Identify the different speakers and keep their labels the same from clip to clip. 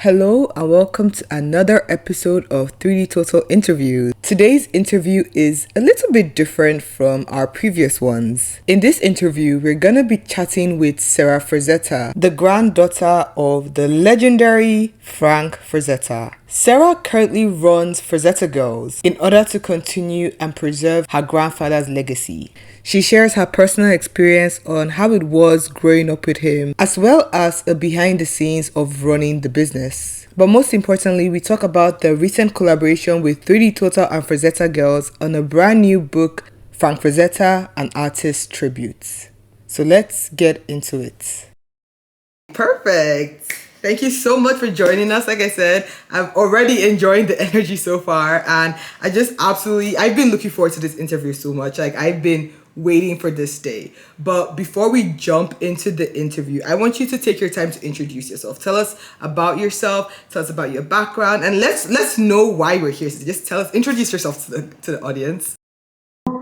Speaker 1: Hello and welcome to another episode of 3D Total Interviews. Today's interview is a little bit different from our previous ones. In this interview, we're gonna be chatting with Sara Frazetta, the granddaughter of the legendary Frank Frazetta. Sara currently runs Frazetta Girls in order to continue and preserve her grandfather's legacy. She shares her personal experience on how it was growing up with him, as well as a behind the scenes of running the business. But most importantly, we talk about the recent collaboration with 3D Total and Frazetta Girls on a brand new book, Frank Frazetta, an Artist Tribute. So let's get into it. Perfect. Thank you so much for joining us. Like I said, I'm already enjoying the energy so far, and I've been looking forward to this interview so much. I've been waiting for this day. But before we jump into the interview, I want you to take your time to introduce yourself. Tell us about yourself, tell us about your background, and let's know why we're here. So just introduce yourself to the audience.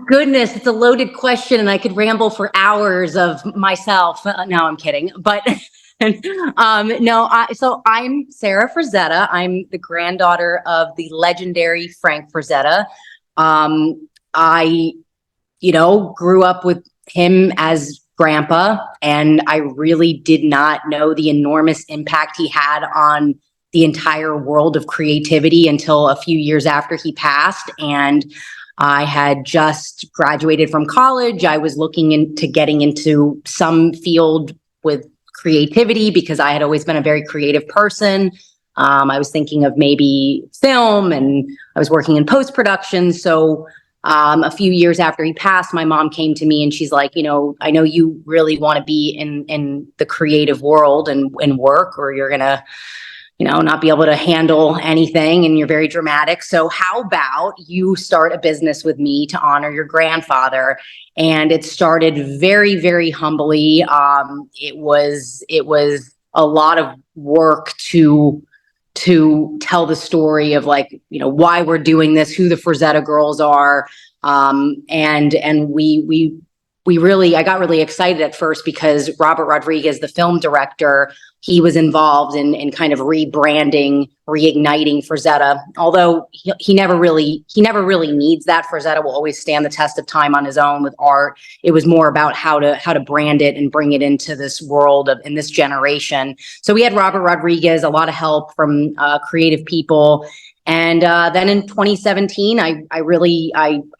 Speaker 2: Goodness, it's a loaded question, and I could ramble for hours of myself. No, I'm kidding. But so I'm Sara Frazetta. I'm the granddaughter of the legendary Frank Frazetta. I grew up with him as grandpa, and I really did not know the enormous impact he had on the entire world of creativity until a few years after he passed. And I had just graduated from college. I was looking into getting into some field with creativity because I had always been a very creative person. I was thinking of maybe film, and I was working in post-production. So a few years after he passed, my mom came to me and she's like, I know you really want to be in the creative world and work, or you're going to, not be able to handle anything, and you're very dramatic. So how about you start a business with me to honor your grandfather? And it started very, very humbly. It was a lot of work to tell the story of why we're doing this, who the Frazetta girls are. And I got really excited at first because Robert Rodriguez, the film director, he was involved in kind of rebranding, reigniting Frazetta. Although he never really needs that. Frazetta will always stand the test of time on his own with art. It was more about how to brand it and bring it into this world in this generation. So we had Robert Rodriguez, a lot of help from creative people. And then in 2017, I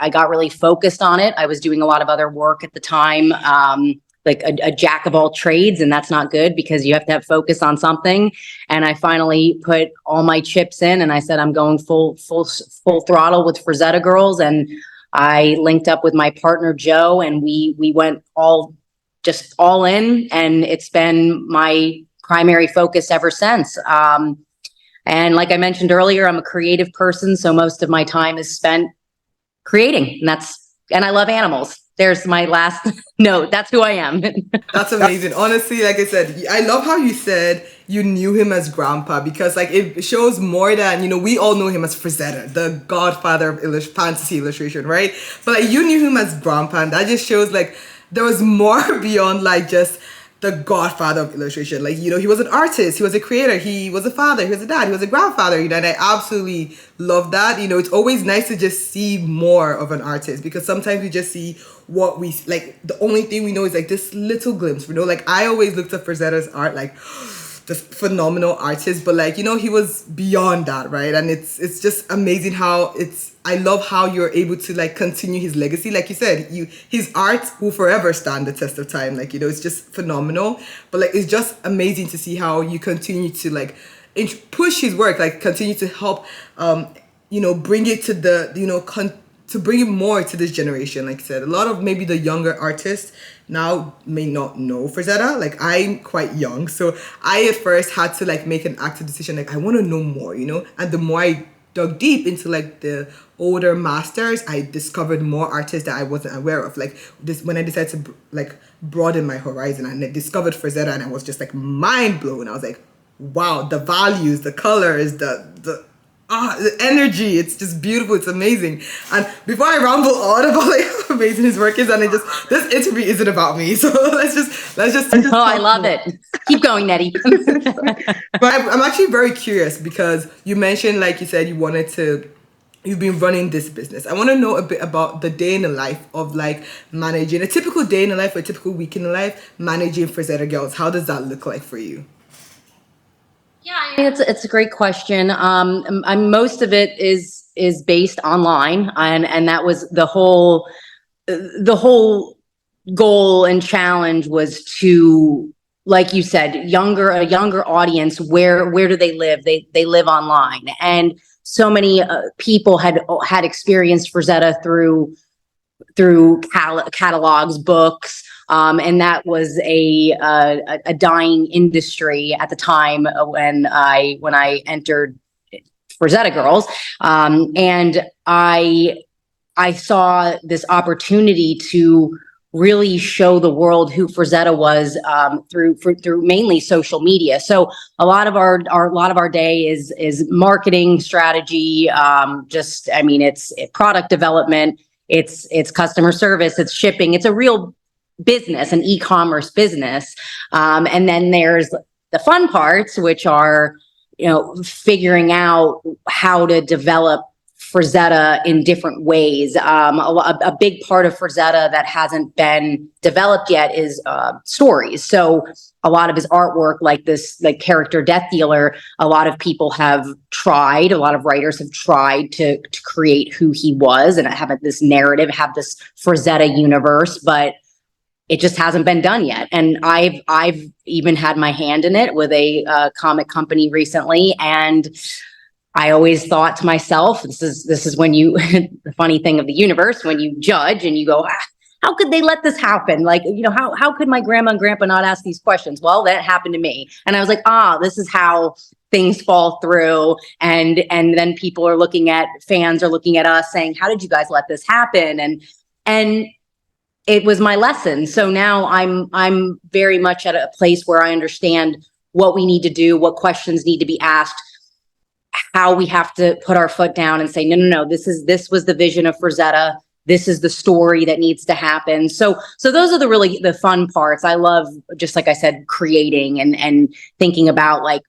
Speaker 2: got really focused on it. I was doing a lot of other work at the time, like a jack of all trades, and that's not good because you have to have focus on something. And I finally put all my chips in, and I said, I'm going full throttle with Frazetta Girls. And I linked up with my partner Joe, and we went all in, and it's been my primary focus ever since. And like I mentioned earlier, I'm a creative person, so most of my time is spent creating, and I love animals. There's my last note. That's who I am.
Speaker 1: That's amazing. Honestly, like I said, I love how you said you knew him as grandpa, because it shows more than, we all know him as Frazetta, the godfather of fantasy illustration, right? But you knew him as grandpa, and that just shows there was more beyond just the godfather of illustration. He was an artist, he was a creator, he was a father, he was a dad, he was a grandfather, and I absolutely love that. It's always nice to just see more of an artist, because sometimes we just see what we the only thing we know is this little glimpse, I always looked at Frazetta's art this phenomenal artist, but he was beyond that, right? And it's just amazing how I love how you're able to continue his legacy. Like you said, his art will forever stand the test of time. It's just phenomenal. But it's just amazing to see how you continue to push his work, continue to help bring it to the to bring it more to this generation. Like I said, a lot of maybe the younger artists now may not know Frazetta. I'm quite young, so I at first had to make an active decision. I want to know more, and the more I dug deep into the older masters, I discovered more artists that I wasn't aware of. When I decided to broaden my horizon, and I discovered Frazetta, and I was just mind blown. I was like, wow, the values, the colors, the the energy, it's just beautiful, it's amazing. And before I ramble on about like how amazing his work is, and this interview isn't about me, so let's just
Speaker 2: Oh, I love it. Keep going, Nettie.
Speaker 1: But I'm actually very curious because you mentioned, like you said, you've been running this business. I want to know a bit about the day in the life of like managing a typical day in the life or a typical week in the life, managing Frazetta Girls. How does that look like for you?
Speaker 2: Yeah, I mean, it's a great question. Most of it is based online, and that was the whole goal and challenge was to, like you said, a younger audience. Where do they live? They live online, and so many people had experienced Frazetta through catalogs, books, and that was a dying industry at the time when I entered Frazetta Girls, and I saw this opportunity to really show the world who Frazetta was through mainly social media. So a lot of our day is marketing strategy. I mean, it's product development, it's customer service, it's shipping. It's a real business, an e-commerce business. And then there's the fun parts, which are, figuring out how to develop Frazetta in different ways. A big part of Frazetta that hasn't been developed yet is stories. So a lot of his artwork, like this, like character Death Dealer, a lot of writers have tried to create who he was and have this narrative, have this Frazetta universe, but it just hasn't been done yet. And I've even had my hand in it with a comic company recently, and I always thought to myself, this is when you the funny thing of the universe, when you judge and you go, how could they let this happen? Like, how could my grandma and grandpa not ask these questions? Well, that happened to me. And I was like, this is how things fall through. And then fans are looking at us saying, how did you guys let this happen? And it was my lesson. So now I'm very much at a place where I understand what we need to do, what questions need to be asked, how we have to put our foot down and say, no, this was the vision of Frazetta. This is the story that needs to happen. So those are the fun parts. I love, just like I said, creating and thinking about like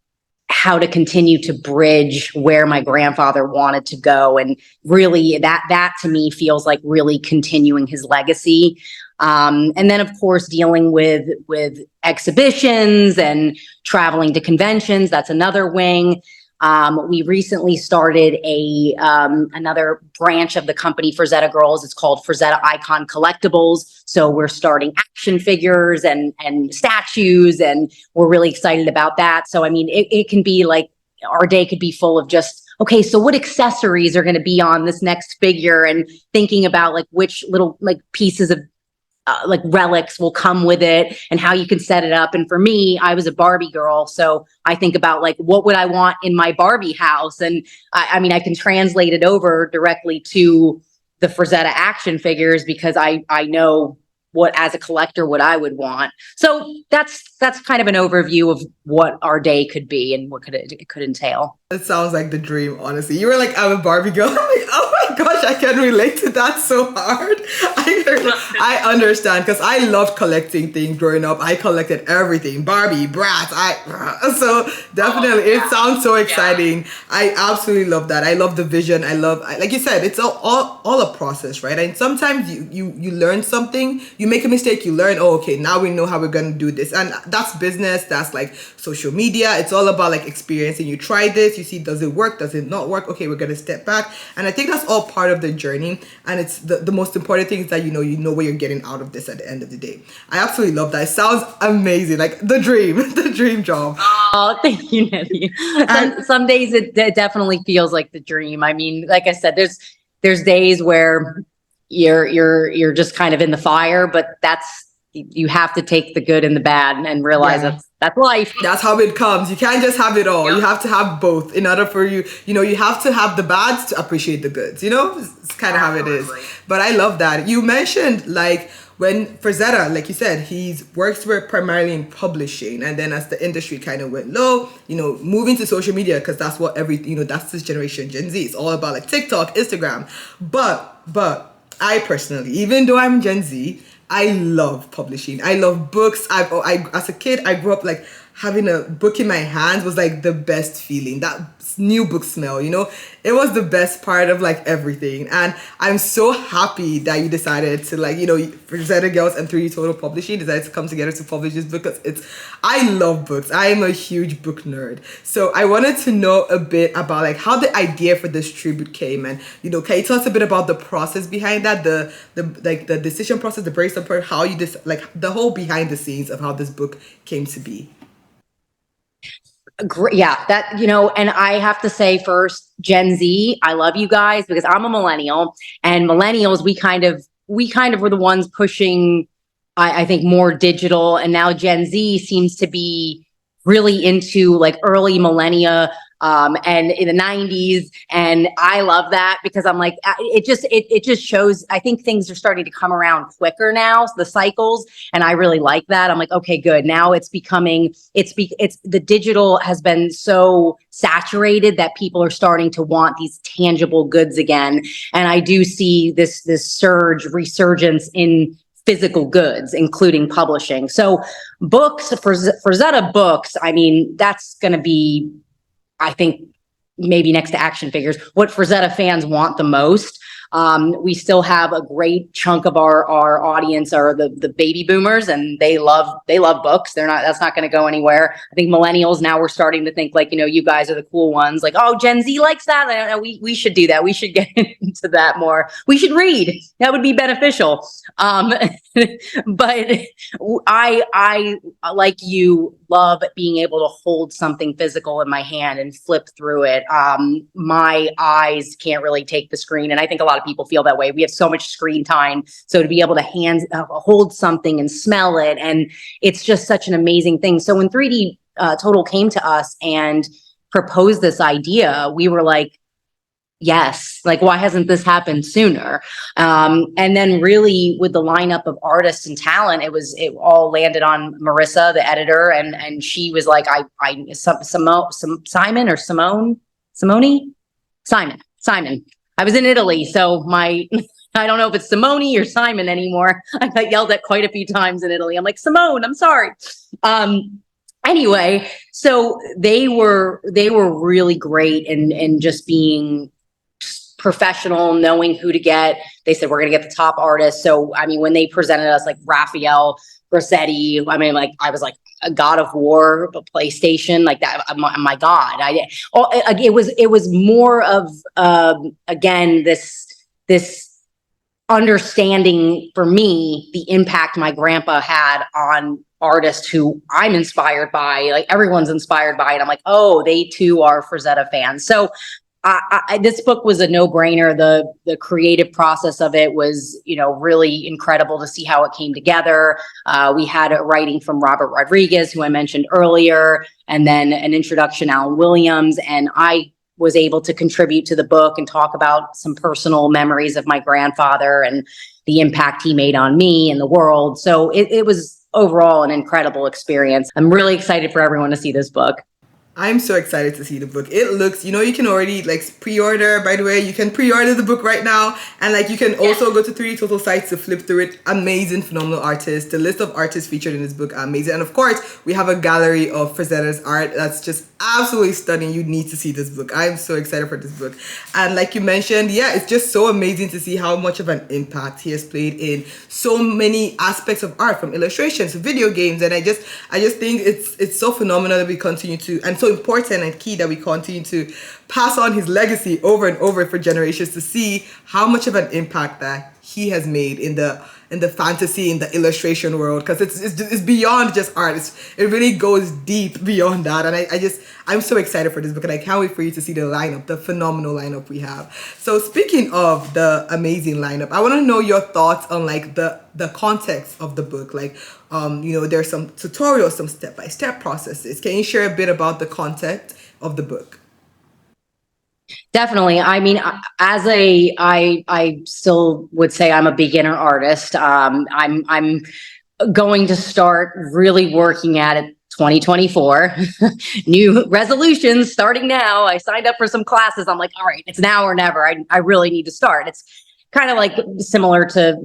Speaker 2: how to continue to bridge where my grandfather wanted to go. And really that to me feels like really continuing his legacy. And then of course, dealing with exhibitions and traveling to conventions. That's another wing. We recently started another branch of the company, Frazetta Girls. It's called Frazetta Icon Collectibles. So we're starting action figures and statues, and we're really excited about that. So, I mean, it can be like, our day could be full of just, okay, so what accessories are going to be on this next figure, and thinking about like which little like pieces of like relics will come with it and how you can set it up. And for me, I was a Barbie girl. So I think about like, what would I want in my Barbie house? And I mean, I can translate it over directly to the Frazetta action figures because I know what, as a collector, what I would want. So that's kind of an overview of what our day could be and what it could entail.
Speaker 1: It sounds like the dream, honestly. You were like, I'm a Barbie girl. I'm like, oh my gosh, I can relate to that so hard. I understand, because I loved collecting things growing up. I collected everything, Barbie, Bratz. So definitely, it sounds so exciting. Yeah. I absolutely love that. I love the vision. Like you said, it's all a process, right? And sometimes you learn something, you make a mistake, you learn, oh, okay, now we know how we're going to do this. And that's business, that's like social media. It's all about like experiencing. You try this, you see, does it work? Does it not work? Okay, we're going to step back. And I think that's all part of the journey. And it's the most important thing is that you know what you're getting out of this at the end of the day. I absolutely love that. It sounds amazing. Like the dream job.
Speaker 2: Oh, thank you, Nettie. Some days it definitely feels like the dream. I mean, like I said, there's days where you're just kind of in the fire, but you have to take the good and the bad and realize that's life.
Speaker 1: That's how it comes. You can't just have it all. You have to have both in order for you have to have the bads to appreciate the goods. It's kind of how it is. But I love that. You mentioned like when Frazetta, like you said, he's works were primarily in publishing, and then as the industry kind of went low, moving to social media because that's what that's this generation Gen Z. It's all about like TikTok, Instagram. But I personally, even though I'm Gen Z, I love publishing. I love books. I as a kid, I grew up like having a book in my hands was like the best feeling. That new book smell, it was the best part of like everything. And I'm so happy that you decided to like, Rosetta Girls and 3D Total Publishing decided to come together to publish this book because I love books. I am a huge book nerd. So I wanted to know a bit about like how the idea for this tribute came, and can you tell us a bit about the process behind that, the the decision process, the brainstorm part, how you like the whole behind the scenes of how this book came to be.
Speaker 2: Yeah, that, and I have to say first, Gen Z, I love you guys because I'm a millennial, and millennials, we kind of were the ones pushing, I think, more digital, and now Gen Z seems to be really into like early millennia, and in the 90s. And I love that because I'm like, it just shows, I think things are starting to come around quicker now, the cycles. And I really like that. I'm like, okay, good. Now it's becoming, the digital has been so saturated that people are starting to want these tangible goods again. And I do see this resurgence in physical goods, including publishing. So books, for Zeta books, I mean, that's going to be, I think, maybe next to action figures, what Frazetta fans want the most. We still have a great chunk of our audience are the baby boomers, and they love books. That's not going to go anywhere. I think millennials, now we're starting to think like, you guys are the cool ones. Like, oh, Gen Z likes that. I don't know, we should do that. We should get into that more. We should read. That would be beneficial. But I like you love being able to hold something physical in my hand and flip through it. My eyes can't really take the screen, and I think a lot of people feel that way. We have so much screen time, so to be able to hold something and smell it, and it's just such an amazing thing. So when 3D Total came to us and proposed this idea, we were like, yes, like, why hasn't this happened sooner? And then really with the lineup of artists and talent, it all landed on Marissa, the editor. And she was like, Simon or Simon. I was in Italy, so I don't know if it's Simone or Simon anymore. I got yelled at quite a few times in Italy. I'm like, Simone, I'm sorry. Anyway, so they were really great in just being professional, knowing who to get. They said, we're going to get the top artists. So, I mean, when they presented us like Rafael Grassetti, I mean, like, I was like a God of War, PlayStation, like that. My God, it was more of, again, this understanding for me, the impact my grandpa had on artists who I'm inspired by, like everyone's inspired by it. I'm like, oh, they too are Frazetta fans. So this book was a no-brainer. The creative process of it was, really incredible to see how it came together. We had a writing from Robert Rodriguez, who I mentioned earlier, and then an introduction, Alan Williams, and I was able to contribute to the book and talk about some personal memories of my grandfather and the impact he made on me and the world. So it was overall an incredible experience. I'm really excited for everyone to see this book.
Speaker 1: I'm so excited to see the book. It looks, you can already like pre-order. By the way, you can pre-order the book right now. And like you can also go to 3D Total sites to flip through it. Amazing, phenomenal artists. The list of artists featured in this book are amazing. And of course, we have a gallery of Frazetta's art that's just absolutely stunning. You need to see this book. I'm so excited for this book. And like you mentioned, it's just so amazing to see how much of an impact he has played in so many aspects of art, from illustrations to video games. And I just think it's so phenomenal that we continue to, and so important and key that we continue to pass on his legacy over and over for generations, to see how much of an impact that he has made in the fantasy, in the illustration world, because it's beyond just art. It really goes deep beyond that, and I'm so excited for this book, and I can't wait for you to see the lineup, the phenomenal lineup we have. So speaking of the amazing lineup, I want to know your thoughts on like the context of the book. Like, there's some tutorials, some step-by-step processes. Can you share a bit about the context of the book?
Speaker 2: Definitely. I mean, I still would say I'm a beginner artist. I'm going to start really working at it 2024. New resolutions starting now. I signed up for some classes. I'm like, all right, it's now or never. I really need to start. It's kind of like similar to,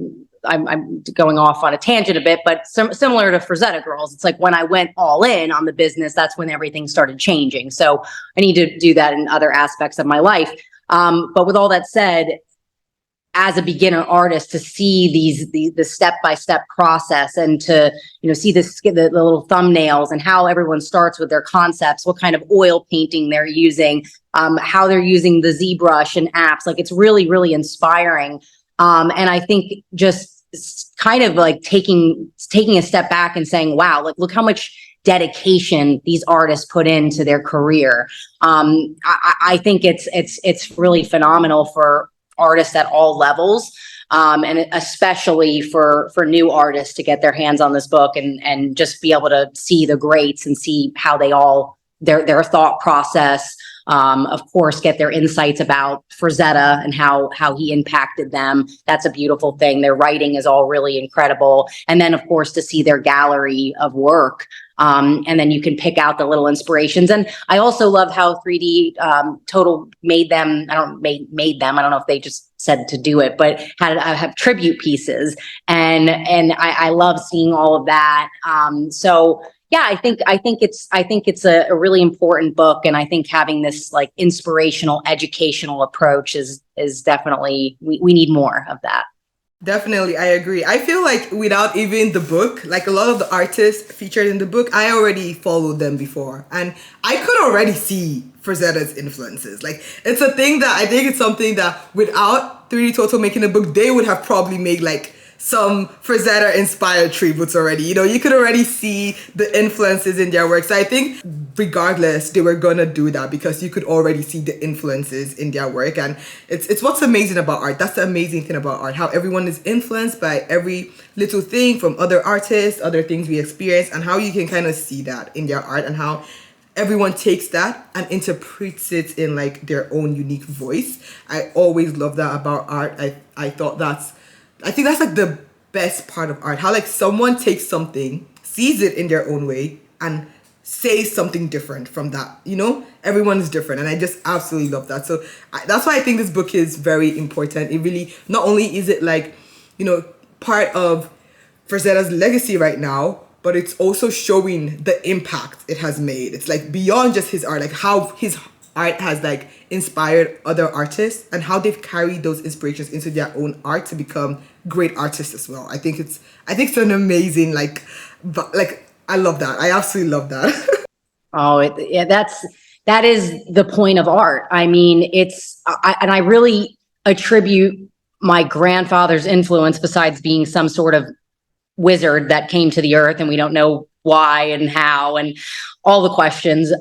Speaker 2: I'm going off on a tangent a bit, but similar to Frazetta Girls. It's like when I went all in on the business, that's when everything started changing. So I need to do that in other aspects of my life. But with all that said, as a beginner artist, to see the step-by-step process and to, see the little thumbnails and how everyone starts with their concepts, what kind of oil painting they're using, how they're using the ZBrush and apps. Like, it's really, really inspiring. And I think just kind of like taking a step back and saying, wow, like, look how much dedication these artists put into their career. I think it's really phenomenal for artists at all levels, and especially for new artists to get their hands on this book and just be able to see the greats and see how they all their thought process, of course, get their insights about Frazetta and how he impacted them. That's a beautiful thing. Their writing is all really incredible. And then, of course, to see their gallery of work. And then you can pick out the little inspirations. And I also love how 3D Total made them. Made them. I don't know if they just said to do it, but have tribute pieces. And I love seeing all of that. So yeah, I think it's a really important book, and I think having this like inspirational, educational approach is definitely, we need more of that.
Speaker 1: Definitely, I agree. I feel like without even the book, like a lot of the artists featured in the book, I already followed them before. And I could already see Frazetta's influences. Like, it's a thing that I think it's something that without 3D Total making a book, they would have probably made like some Frazetta inspired tributes already. You could already see the influences in their work. So I think regardless, they were gonna do that because you could already see the influences in their work. And it's what's amazing about art. That's the amazing thing about art, how everyone is influenced by every little thing from other artists, other things we experience, and how you can kind of see that in their art and how everyone takes that and interprets it in like their own unique voice. I always love that about art. I think that's like the best part of art, how like someone takes something, sees it in their own way, and says something different from that. Everyone is different, and I just absolutely love that. So that's why I think this book is very important. It really, not only is it like, part of Frazetta's legacy right now, but it's also showing the impact it has made. It's like beyond just his art, like how his art has like inspired other artists and how they've carried those inspirations into their own art to become great artists as well. I think it's an amazing like I love that. I absolutely love that.
Speaker 2: Oh, that is the point of art. I mean, I really attribute my grandfather's influence, besides being some sort of wizard that came to the earth and we don't know why and how and all the questions.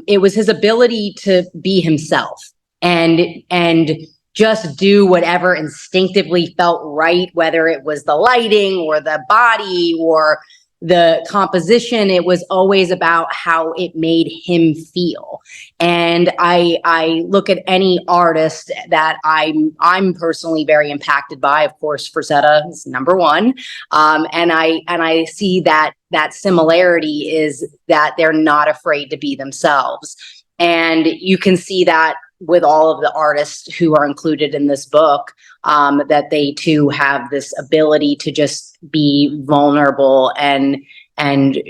Speaker 2: It was his ability to be himself and just do whatever instinctively felt right, whether it was the lighting or the body or the composition. It was always about how it made him feel. And I look at any artist that I'm personally very impacted by. Of course, Frazetta is number one. And I see that similarity is that they're not afraid to be themselves. And you can see that with all of the artists who are included in this book, that they too have this ability to just be vulnerable and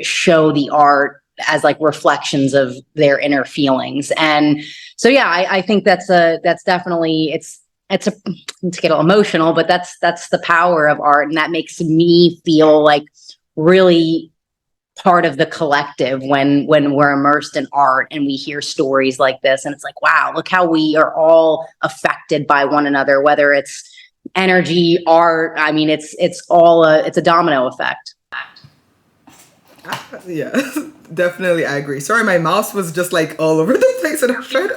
Speaker 2: show the art as like reflections of their inner feelings. And so, yeah, I think that's definitely, it's to get a little emotional, but that's the power of art. And that makes me feel like really part of the collective when we're immersed in art and we hear stories like this. And it's like, wow, look how we are all affected by one another, whether it's energy, art. I mean, it's a domino effect.
Speaker 1: Yeah, definitely, I agree. Sorry, my mouse was just like all over the place and I'm trying to...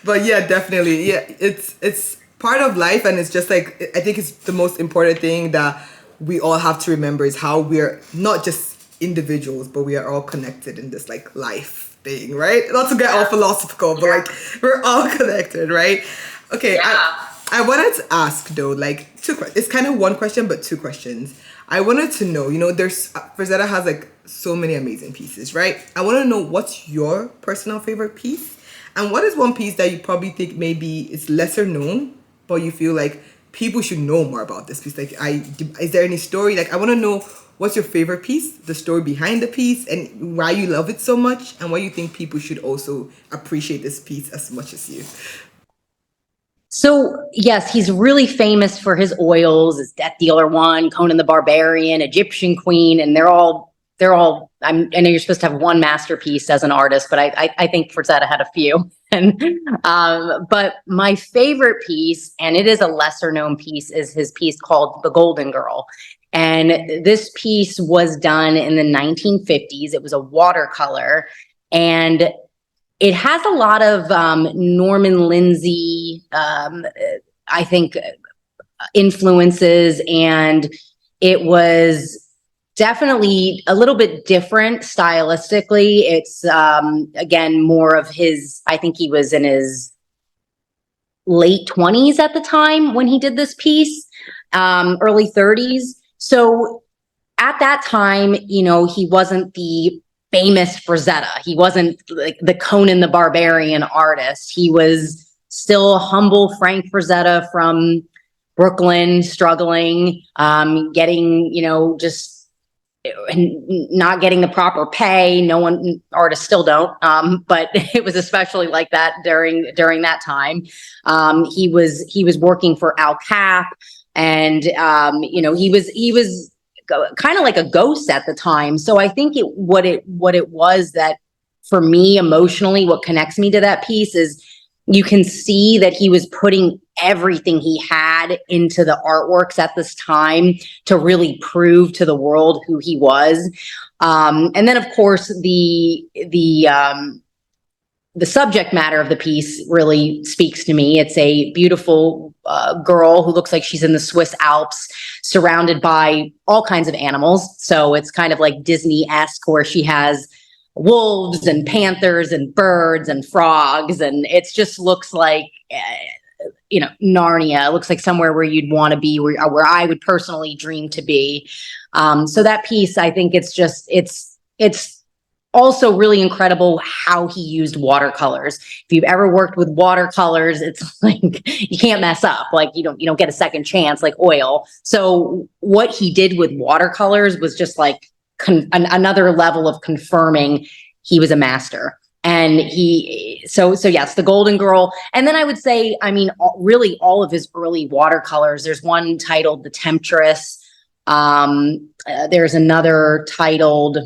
Speaker 1: But yeah, definitely. Yeah, it's part of life, and it's just like, I think it's the most important thing that we all have to remember is how we're not just individuals, but we are all connected in this like life. thing, right? Not to get all philosophical, but like we're all connected, right? Okay, I wanted to ask though, like it's kind of one question, but two questions. I wanted to know, there's Frazetta has like so many amazing pieces, right? I want to know what's your personal favorite piece, and what is one piece that you probably think maybe is lesser known, but you feel like people should know more about this piece. Like, is there any story? Like, I want to know what's your favorite piece, the story behind the piece, and why you love it so much, and why you think people should also appreciate this piece as much as you.
Speaker 2: So yes, he's really famous for his oils, his Death Dealer one, Conan the Barbarian, Egyptian Queen, and they're all. I know you're supposed to have one masterpiece as an artist, but I think Frazetta had a few. And but my favorite piece, and it is a lesser known piece, is his piece called The Golden Girl. And this piece was done in the 1950s. It was a watercolor, and it has a lot of Norman Lindsay, I think, influences, and it was definitely a little bit different stylistically. It's again more of his. I think he was in his late 20s at the time when he did this piece, early 30s. So at that time, he wasn't the famous Frazetta. He wasn't like the Conan the Barbarian artist. He was still a humble Frank Frazetta from Brooklyn, struggling, getting, just not getting the proper pay. No one, artists still don't, but it was especially like that during that time. He was working for Al Cap, and he was kind of like a ghost at the time. So I think what it was that for me emotionally, what connects me to that piece is you can see that he was putting everything he had into the artworks at this time to really prove to the world who he was. And then of course the subject matter of the piece really speaks to me. It's a beautiful girl who looks like she's in the Swiss Alps, surrounded by all kinds of animals. So it's kind of like Disney-esque, where she has wolves and panthers and birds and frogs, and it just looks like Narnia. It looks like somewhere where you'd want to be, where I would personally dream to be. So that piece, I think it's also really incredible how he used watercolors. If you've ever worked with watercolors, it's like you can't mess up. Like you don't get a second chance like oil. So what he did with watercolors was just like another level of confirming he was a master. And so yes, The Golden Girl. And then I would say, really all of his early watercolors. There's one titled The Temptress. There's another titled,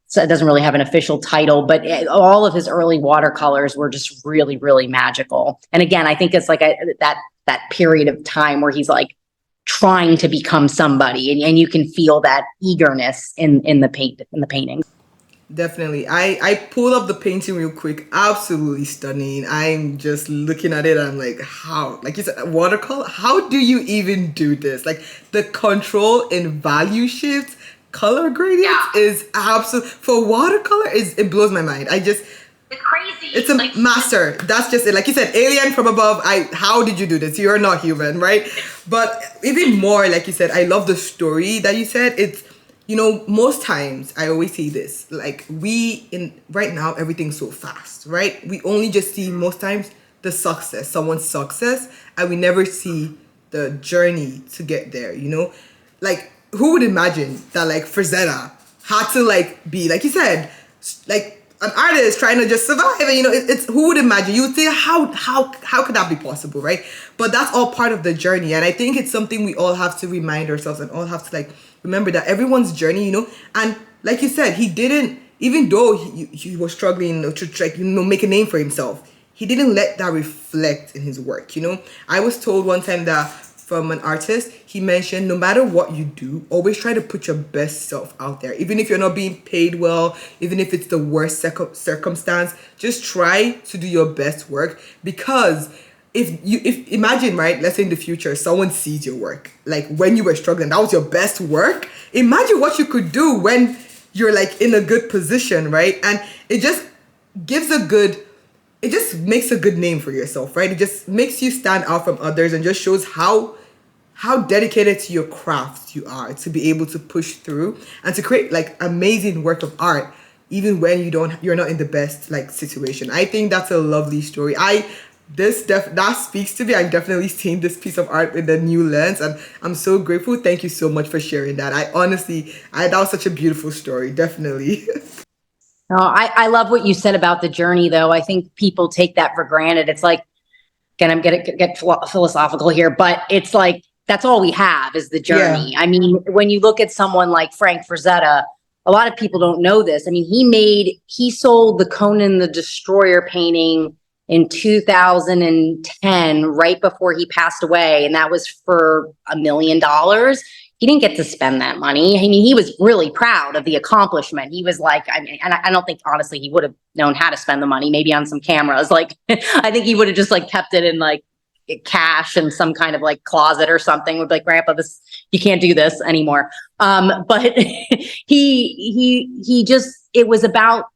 Speaker 2: so it doesn't really have an official title, but all of his early watercolors were just really, really magical. And again, I think it's like that period of time where he's like trying to become somebody, and you can feel that eagerness in the painting.
Speaker 1: Definitely. I pulled up the painting real quick. Absolutely stunning. I'm just looking at it. I'm like, how? Like you said, watercolor? How do you even do this? Like the control in value shifts, color gradients is absolute for watercolor. It blows my mind. It's crazy. It's a master. That's just it. Like you said, alien from above. How did you do this? You're not human, right? But even more, like you said, I love the story that you said. It's, most times I always say this, like right now, everything's so fast, right? We only just see most times the success, someone's success, and we never see the journey to get there, Like, who would imagine that like Frazetta had to like be, like you said, like an artist trying to just survive, and it's who would imagine? You would say how could that be possible, right? But that's all part of the journey, and I think it's something we all have to remind ourselves and all have to like remember that everyone's journey, and like you said, he didn't, even though he was struggling to like make a name for himself, he didn't let that reflect in his work. I was told one time that from an artist, he mentioned no matter what you do, always try to put your best self out there. Even if you're not being paid well, even if it's the worst circumstance, just try to do your best work. Because if imagine, right, let's say in the future, someone sees your work, like when you were struggling, that was your best work. Imagine what you could do when you're like in a good position, right? And it just gives a good, it just makes a good name for yourself, right? It just makes you stand out from others and just shows how dedicated to your craft you are to be able to push through and to create like amazing work of art even when you're not in the best like situation. I think that's a lovely story. That speaks to me. I've definitely seen this piece of art with a new lens, and I'm so grateful. Thank you so much for sharing that. I honestly, that was such a beautiful story. Definitely.
Speaker 2: No, I love what you said about the journey, though. I think people take that for granted. It's like, again, I'm gonna get philosophical here, but it's like that's all we have is the
Speaker 1: Yeah.
Speaker 2: journey. I mean, when you look at someone like Frank Frazetta, a lot of people don't know this. I mean, he sold the Conan the Destroyer painting in 2010, right before he passed away, and that was for $1 million. He didn't get to spend that money. I mean, he was really proud of the accomplishment. He was like, I mean, and I don't think honestly he would have known how to spend the money, maybe on some cameras. Like, I think he would have just like kept it in like cash in some kind of like closet or something. Would be like, Grandpa, this, you can't do this anymore. But he just, it was about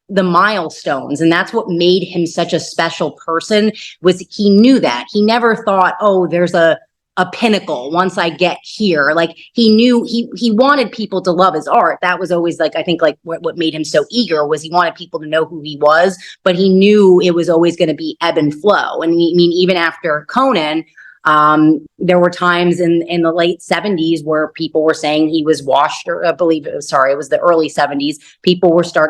Speaker 2: the milestones, and that's what made him such a special person. Was he knew that he never thought, oh, there's a pinnacle once I get here. Like he knew he wanted people to love his art. That was always like, I think like what made him so eager was he wanted people to know who he was, but he knew it was always going to be ebb and flow. And I mean, even after Conan, there were times in the late 70s where people were saying he was washed, or I believe it was the early 70s.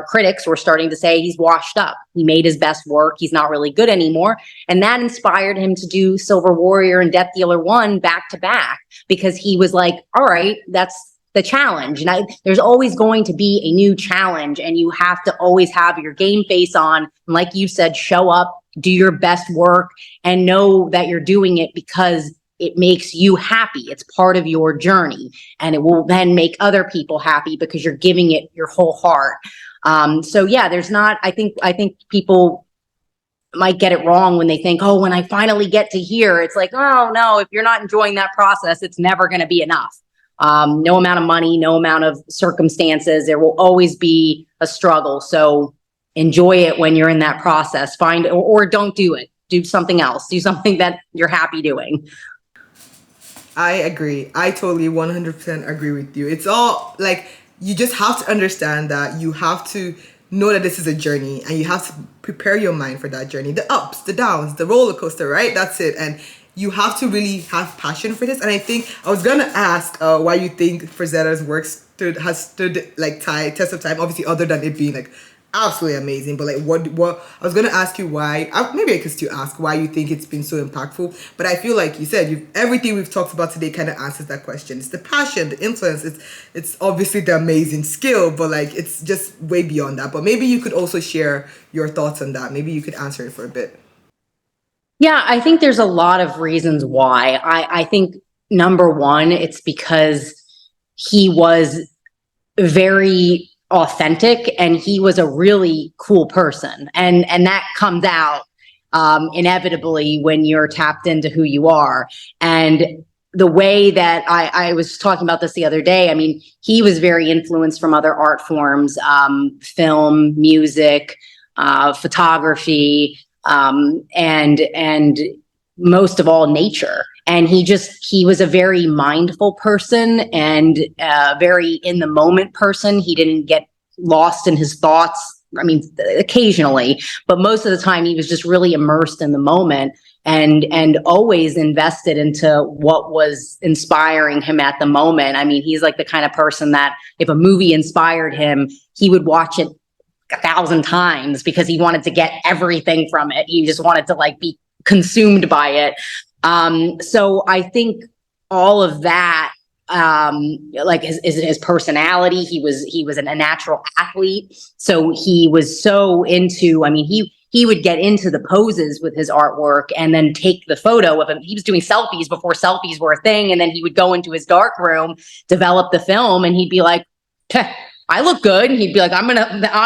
Speaker 2: Critics were starting to say he's washed up. He made his best work. He's not really good anymore. And that inspired him to do Silver Warrior and Death Dealer 1 back to back, because he was like, all right, that's the challenge. And there's always going to be a new challenge, and you have to always have your game face on. And like you said, show up, do your best work, and know that you're doing it because it makes you happy. It's part of your journey, and it will then make other people happy because you're giving it your whole heart. So yeah, I think people might get it wrong when they think, oh, when I finally get to here, it's like, oh no, if you're not enjoying that process, it's never going to be enough. No amount of money, no amount of circumstances, there will always be a struggle. So enjoy it when you're in that process. Or don't do it. Do something else. Do something that you're happy doing.
Speaker 1: I agree. I totally 100% agree with you. It's all like, you just have to understand that you have to know that this is a journey, and you have to prepare your mind for that journey. The ups, the downs, the roller coaster, right? That's it. And you have to really have passion for this. And I think I was going to ask why you think Frazetta's work has stood like test of time, obviously, other than it being like absolutely amazing. But like, what I was gonna ask you why. Maybe I could still ask why you think it's been so impactful. But I feel like you said everything we've talked about today kind of answers that question. It's the passion, the influence. It's obviously the amazing skill, but like it's just way beyond that. But maybe you could also share your thoughts on that. Maybe you could answer it for a bit.
Speaker 2: Yeah, I think there's a lot of reasons why. I think number one, it's because he was very authentic, and he was a really cool person, and that comes out inevitably when you're tapped into who you are. And the way that I was talking about this the other day, I mean, he was very influenced from other art forms, film, music, photography, and most of all, nature. And he was a very mindful person, and very in the moment person. He didn't get lost in his thoughts. I mean, occasionally, but most of the time he was just really immersed in the moment, and always invested into what was inspiring him at the moment. I mean, he's like the kind of person that if a movie inspired him, he would watch it 1,000 times because he wanted to get everything from it. He just wanted to like be consumed by it. So I think all of that, like his personality, he was a natural athlete. So he was so into, I mean, he would get into the poses with his artwork and then take the photo of him. He was doing selfies before selfies were a thing. And then he would go into his dark room, develop the film, and he'd be like, I look good. And he'd be like, I'm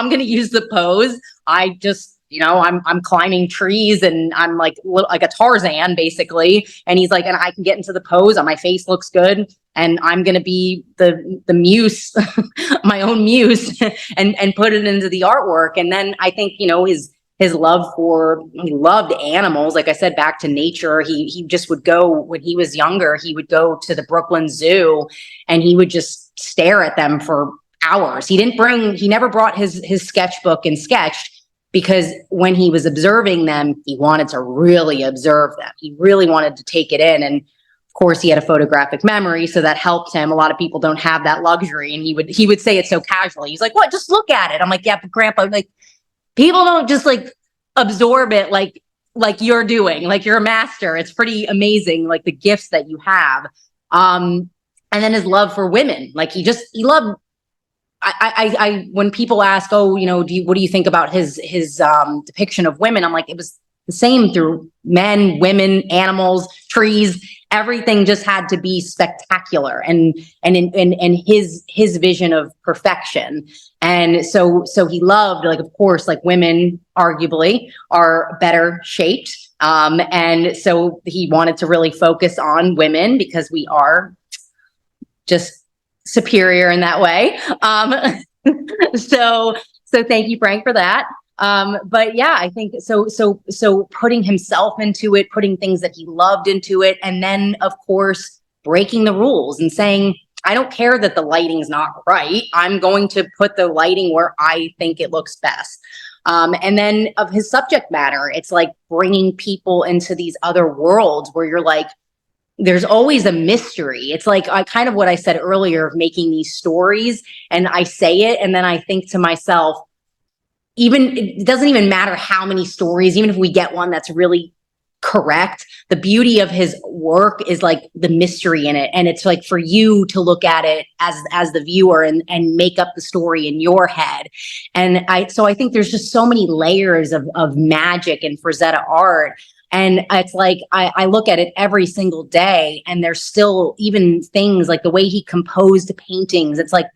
Speaker 2: going to use the pose. I just, I'm climbing trees, and I'm like a Tarzan basically. And he's like, and I can get into the pose, and my face looks good. and I'm going to be the muse, my own muse, and put it into the artwork. And then I think, you know, his love for, he loved animals. Like I said, back to nature. He just would go, when he was younger, he would go to the Brooklyn Zoo and he would just stare at them for hours. He never brought his sketchbook and sketched, because when he was observing them, he wanted to really observe them. He really wanted to take it in. And of course he had a photographic memory, so that helped him. A lot of people don't have that luxury. And he would say it so casually. He's like, what? Just look at it. I'm like, yeah, but Grandpa, like, people don't just like absorb it like you're doing, like you're a master. It's pretty amazing, like the gifts that you have. And then his love for women, like he loved. I when people ask, oh, you know, what do you think about his depiction of women? I'm like, it was the same through men, women, animals, trees. Everything just had to be spectacular and his vision of perfection. And so he loved, like, of course, like women arguably are better shaped. And so he wanted to really focus on women because we are just superior in that way. So thank you, Frank, for that. But yeah, I think so putting himself into it, putting things that he loved into it, and then of course breaking the rules and saying, I don't care that the lighting's not right. I'm going to put the lighting where I think it looks best. And then of his subject matter, it's like bringing people into these other worlds where you're like, there's always a mystery. It's like kind of what I said earlier of making these stories, and I say it and then I think to myself, even it doesn't even matter how many stories, even if we get one that's really correct, the beauty of his work is like the mystery in it. And it's like for you to look at it as the viewer and make up the story in your head. And I think there's just so many layers of magic in Frazetta art. And it's like, I look at it every single day, and there's still even things like the way he composed paintings. It's like,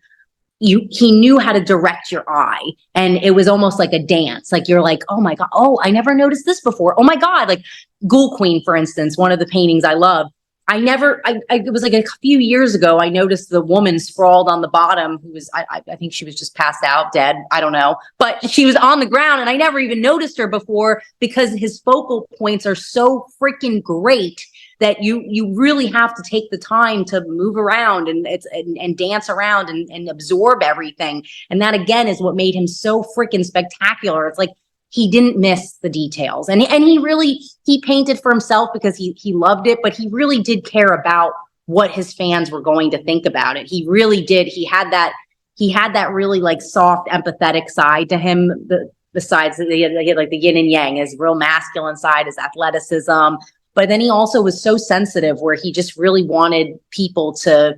Speaker 2: he knew how to direct your eye, and it was almost like a dance. Like you're like, oh my God, oh, I never noticed this before. Oh my God. Like Ghoul Queen, for instance, one of the paintings I love. It was like a few years ago, I noticed the woman sprawled on the bottom who was, I think she was just passed out, dead. I don't know, but she was on the ground and I never even noticed her before, because his focal points are so freaking great that you really have to take the time to move around and dance around and absorb everything. And that again is what made him so freaking spectacular. It's like, he didn't miss the details, and he painted for himself because he loved it, but he really did care about what his fans were going to think about it. He really did. He had that really like soft, empathetic side to him. Besides like the yin and yang, his real masculine side, his athleticism, but then he also was so sensitive where he just really wanted people to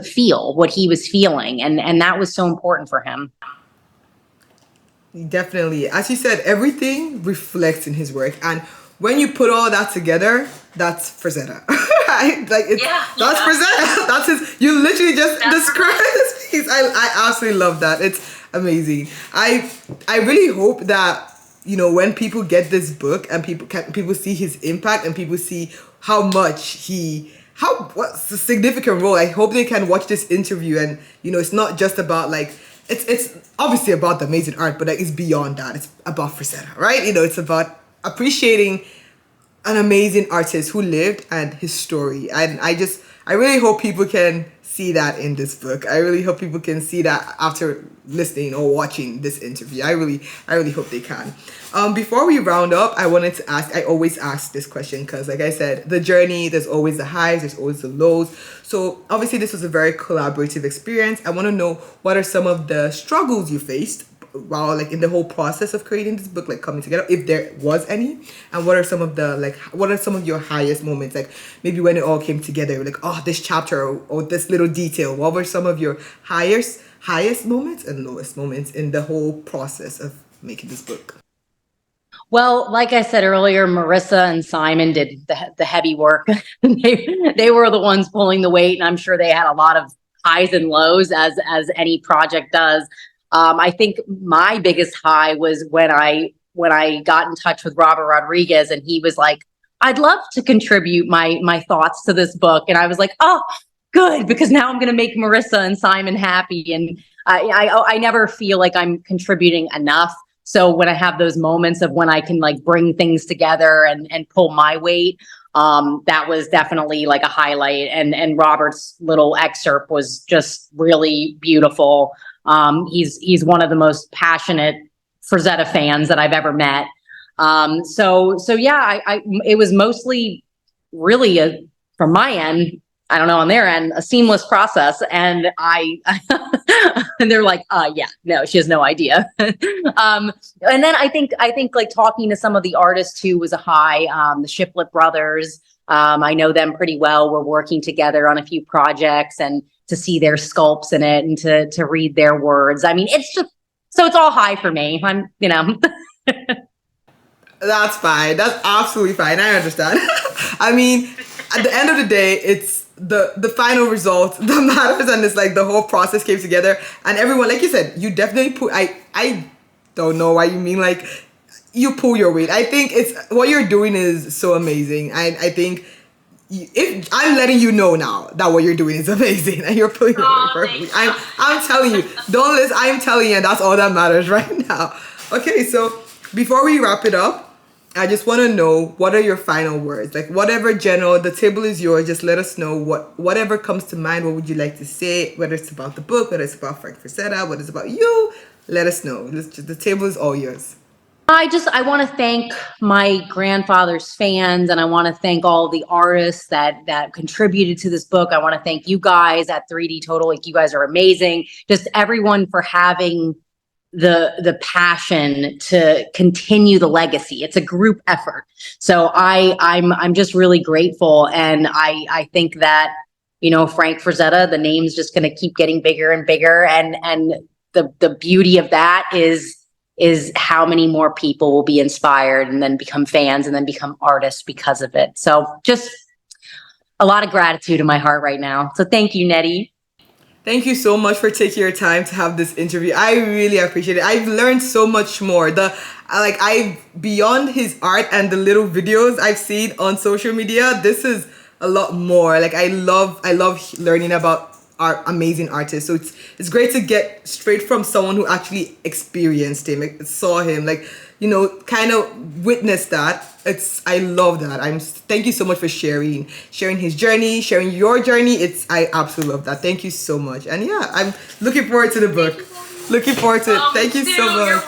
Speaker 2: feel what he was feeling, and that was so important for him.
Speaker 1: Definitely. As you said, everything reflects in his work. And when you put all that together, that's Frazetta. Right? Like that's Frazetta. That's his, you literally just described his piece. I absolutely love that. It's amazing. I really hope that, you know, when people get this book and people see his impact and people see how much what's the significant role. I hope they can watch this interview and, you know, it's not just about like, it's obviously about the amazing art, but like it's beyond that. It's about Frazetta, right? You know, it's about appreciating an amazing artist who lived and his story. And I really hope people can see that in this book. I really hope people can see that after listening or watching this interview. I really hope they can. Before we round up, I wanted to ask, I always ask this question because like I said, the journey, there's always the highs, there's always the lows. So obviously this was a very collaborative experience. I want to know, what are some of the struggles you faced while like in the whole process of creating this book, like coming together, if there was any, and what are some of your highest moments, like maybe when it all came together, like, oh, this chapter or this little detail. What were some of your highest moments and lowest moments in the whole process of making this book?
Speaker 2: Well, like I said earlier, Marissa and Simon did the heavy work. They were the ones pulling the weight, and I'm sure they had a lot of highs and lows as any project does. I think my biggest high was when I got in touch with Robert Rodriguez, and he was like, I'd love to contribute my thoughts to this book. And I was like, oh, good, because now I'm going to make Marissa and Simon happy. And I never feel like I'm contributing enough. So when I have those moments of when I can like bring things together and pull my weight, that was definitely like a highlight. And Robert's little excerpt was just really beautiful. He's one of the most passionate Frazetta fans that I've ever met. So yeah, it was mostly really from my end, I don't know, on their end, a seamless process. And and they're like, yeah, no, she has no idea. And then I think like talking to some of the artists too was a high. The Shiflett Brothers, I know them pretty well. We're working together on a few projects, and to see their sculpts in it and to read their words. I mean, it's just, so it's all high for me. I'm,
Speaker 1: That's fine. That's absolutely fine. I understand. I mean, at the end of the day, it's the final result that matters, and it's like the whole process came together, and everyone, like you said, you definitely put. I don't know why you mean like you pull your weight. I think it's what you're doing is so amazing. I think. If I'm letting you know now that what you're doing is amazing and you're pulling your weight perfectly. I'm telling you, don't listen. I'm telling you, and that's all that matters right now. Okay, so before we wrap it up, I just want to know, what are your final words? Like whatever general, the table is yours. Just let us know whatever comes to mind. What would you like to say? Whether it's about the book, whether it's about Frank Frazetta, whether it's about you, let us know. The table is all yours.
Speaker 2: I want to thank my grandfather's fans, and I want to thank all the artists that contributed to this book. I want to thank you guys at 3D Total. Like, you guys are amazing. Just everyone for having the passion to continue the legacy. It's a group effort. So I'm just really grateful. And I think that, Frank Frazetta, the name's just going to keep getting bigger and bigger. And the beauty of that is how many more people will be inspired and then become fans and then become artists because of it. So just a lot of gratitude in my heart right now. So thank you, Nettie.
Speaker 1: Thank you so much for taking your time to have this interview. I really appreciate it. I've learned so much more. Beyond his art and the little videos I've seen on social media, this is a lot more. Like I love learning about our amazing artists. So it's great to get straight from someone who actually experienced him, like, saw him, like, kind of witnessed that. I love that. Thank you so much for sharing his journey, sharing your journey. I absolutely love that. Thank you so much. And yeah, I'm looking forward to the book. Looking forward to it. Thank you so much.